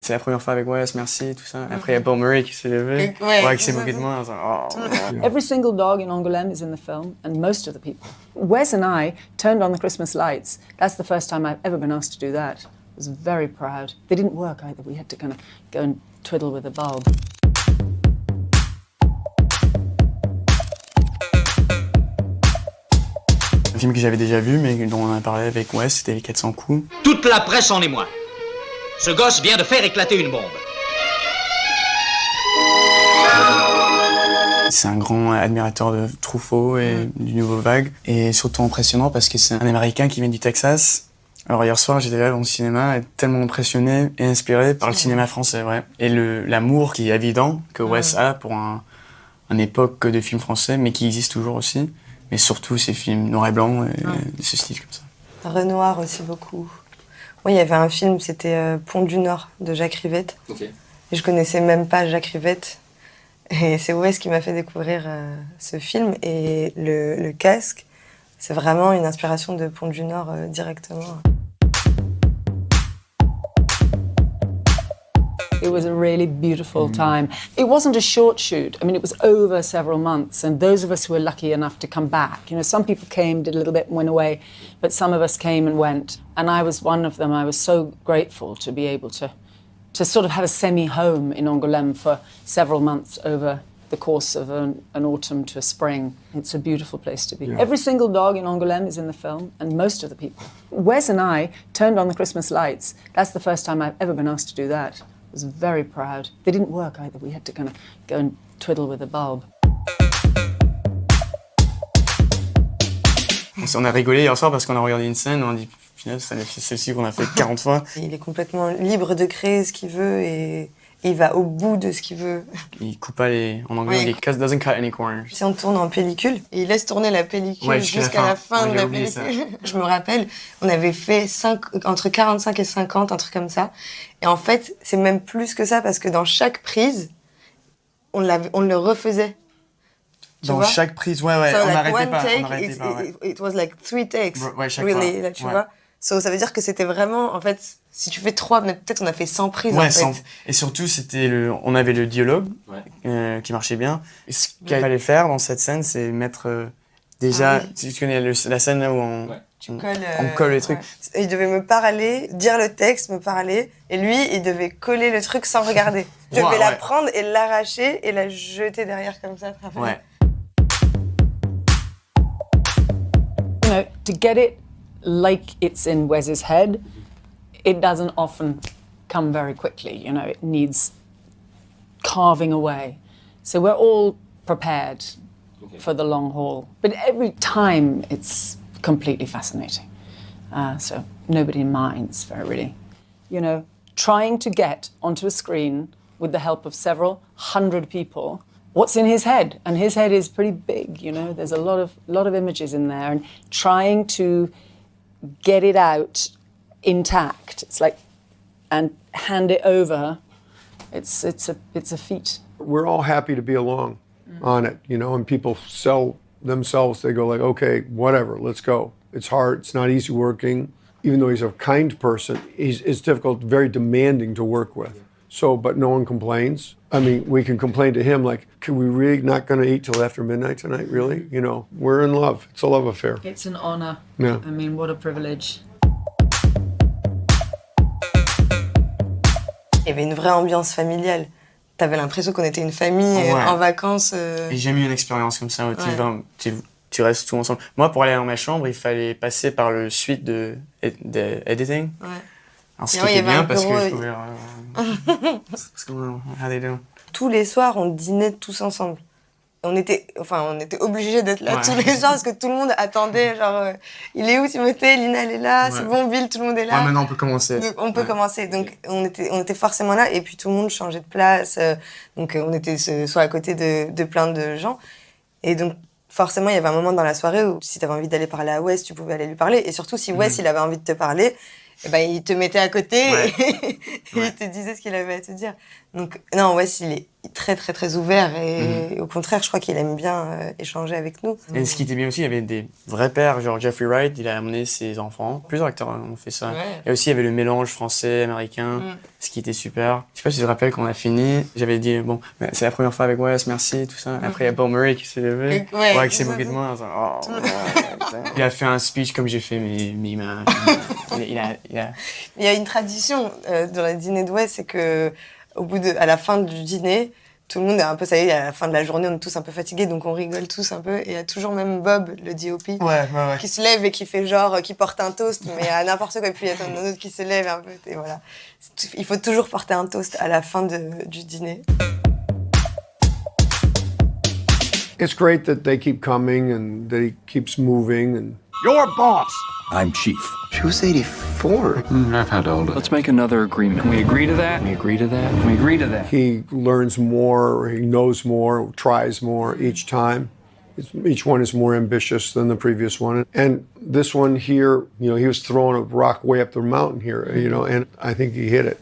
C'est la première fois avec Wes, merci, tout ça. Après, il y a Bill Murray qui s'est levé, qui s'est moqué de moi. Every single dog in Angoulême is in the film, and most of the people. Wes and I turned on the Christmas lights. That's the first time I've ever been asked to do that. I was very proud. They didn't work either. We had to kind of go and twiddle with a bulb. Un film que j'avais déjà vu, mais dont on a parlé avec Wes, c'était Les 400 coups. Toute la presse en émoi. Ce gosse vient de faire éclater une bombe. C'est un grand admirateur de Truffaut et du Nouveau Vague. Et surtout impressionnant parce que c'est un Américain qui vient du Texas. Alors hier soir, j'étais là dans le cinéma, tellement impressionné et inspiré par le cinéma français, ouais. Et l'amour qui est évident que Wes a pour une époque de films français, mais qui existe toujours aussi. Mais surtout ces films noir et blanc et ce style comme ça. Renoir aussi beaucoup. Oui, il y avait un film, c'était Pont du Nord de Jacques Rivette. Okay. Et je connaissais même pas Jacques Rivette. Et c'est Wes qui m'a fait découvrir ce film. Et le casque, c'est vraiment une inspiration de Pont du Nord directement. It was a really beautiful time. It wasn't a short shoot. I mean, it was over several months, and those of us who were lucky enough to come back, you know, some people came, did a little bit and went away, but some of us came and went, and I was one of them. I was so grateful to be able to sort of have a semi-home in Angoulême for several months over the course of an autumn to a spring. It's a beautiful place to be. Yeah. Every single dog in Angoulême is in the film, and most of the people. Wes and I turned on the Christmas lights. That's the first time I've ever been asked to do that. I was very proud. They didn't work either. We had to kind of go and twiddle with a bulb. On a rigolé hier soir parce qu'on a regardé une scène, on a dit punaise, c'est celle-ci qu'on a fait 40 fois. Il est complètement libre de créer ce qu'il veut et il va au bout de ce qu'il veut. Il coupe pas en anglais, on dit doesn't cut any corners. Si on tourne en pellicule, et il laisse tourner la pellicule jusqu'à la fin de la pellicule. Je me rappelle, on avait fait entre 45 et 50, un truc comme ça. Et en fait, c'est même plus que ça parce que dans chaque prise, on le refaisait. Dans chaque prise, on n'arrêtait pas. It was like 3 takes, chaque really, fois. Là, tu vois. So, ça veut dire que c'était vraiment, en fait, si tu fais 3, mais peut-être on a fait 100 prises, en fait. Et surtout, on avait le dialogue qui marchait bien. Et ce qu'il fallait faire dans cette scène, c'est mettre déjà, si tu connais la scène là où on colle les trucs. Ouais. Il devait me parler, dire le texte, me parler, et lui, il devait coller le truc sans regarder. Je devais la prendre et l'arracher et la jeter derrière comme ça. Ouais. You know, to get it like it's in Wes's head, it doesn't often come very quickly. You know, it needs carving away. So we're all prepared for the long haul. But every time it's completely fascinating. So nobody minds very really. You know, trying to get onto a screen with the help of several hundred people what's in his head, and his head is pretty big, you know, there's a lot of images in there, and trying to get it out intact, it's like, and hand it over, it's a feat. We're all happy to be along on it, you know, and people sell themselves, they go like, okay, whatever, let's go. It's hard, it's not easy working. Even though he's a kind person, it's difficult, very demanding to work with. So, but no one complains. I mean, we can complain to him like, can we really not going to eat till after midnight tonight, really? You know, we're in love. It's a love affair. It's an honor. Yeah. I mean, what a privilege. Il y avait une vraie ambiance familiale. T'avais l'impression qu'on était une famille en vacances. J'ai jamais eu une expérience comme ça. Tu restes tout ensemble. Moi, pour aller dans ma chambre, il fallait passer par le suite de editing. Ouais. Alors, ce qui était bien parce que je pouvais... how they do? Tous les soirs, on dînait tous ensemble. On était obligés d'être là tous les soirs parce que tout le monde attendait, genre, il est où Timothée? Lina, elle est là, c'est bon, Bill, tout le monde est là. Ouais, maintenant on peut commencer. Donc, on peut commencer. Donc, on était forcément là et puis tout le monde changeait de place. Donc, on était soit à côté de plein de gens. Et donc, forcément, il y avait un moment dans la soirée où si tu avais envie d'aller parler à Wes, tu pouvais aller lui parler. Et surtout, si Wes, il avait envie de te parler, eh ben, il te mettait à côté et il te disait ce qu'il avait à te dire. Donc, non, Wes, il est très très très ouvert et au contraire, je crois qu'il aime bien échanger avec nous. Et ce qui était bien aussi, il y avait des vrais pères, genre Jeffrey Wright, il a amené ses enfants. Plusieurs acteurs ont fait ça. Ouais. Et aussi, il y avait le mélange français-américain, ce qui était super. Je sais pas si tu te rappelles quand on a fini, j'avais dit, bon, c'est la première fois avec Wes, merci, tout ça. Après, il y a Bill Murray qui s'est levé, Ouais, qui s'est moqué de moi. Il a fait un speech comme j'ai fait, mais il m'a... Il y a une tradition dans les dîners de Wes, c'est que à la fin du dîner, tout le monde est un peu, ça y est, à la fin de la journée, on est tous un peu fatigués, donc on rigole tous un peu. Et il y a toujours même Bob, le DOP, qui se lève et qui fait genre, qui porte un toast, mais à n'importe quoi. Et puis il y a un autre qui se lève un peu, et voilà. Il faut toujours porter un toast à la fin du dîner. It's great that they keep coming and that he keeps moving. And Your boss. I'm chief. She was 84. I've had older. Let's make another agreement. Can we agree to that? Can we agree to that? Can we agree to that? he learns more, he knows more, tries more each time. Each one is more ambitious than the previous one. And this one here, he was throwing a rock way up the mountain here, and I think he hit it.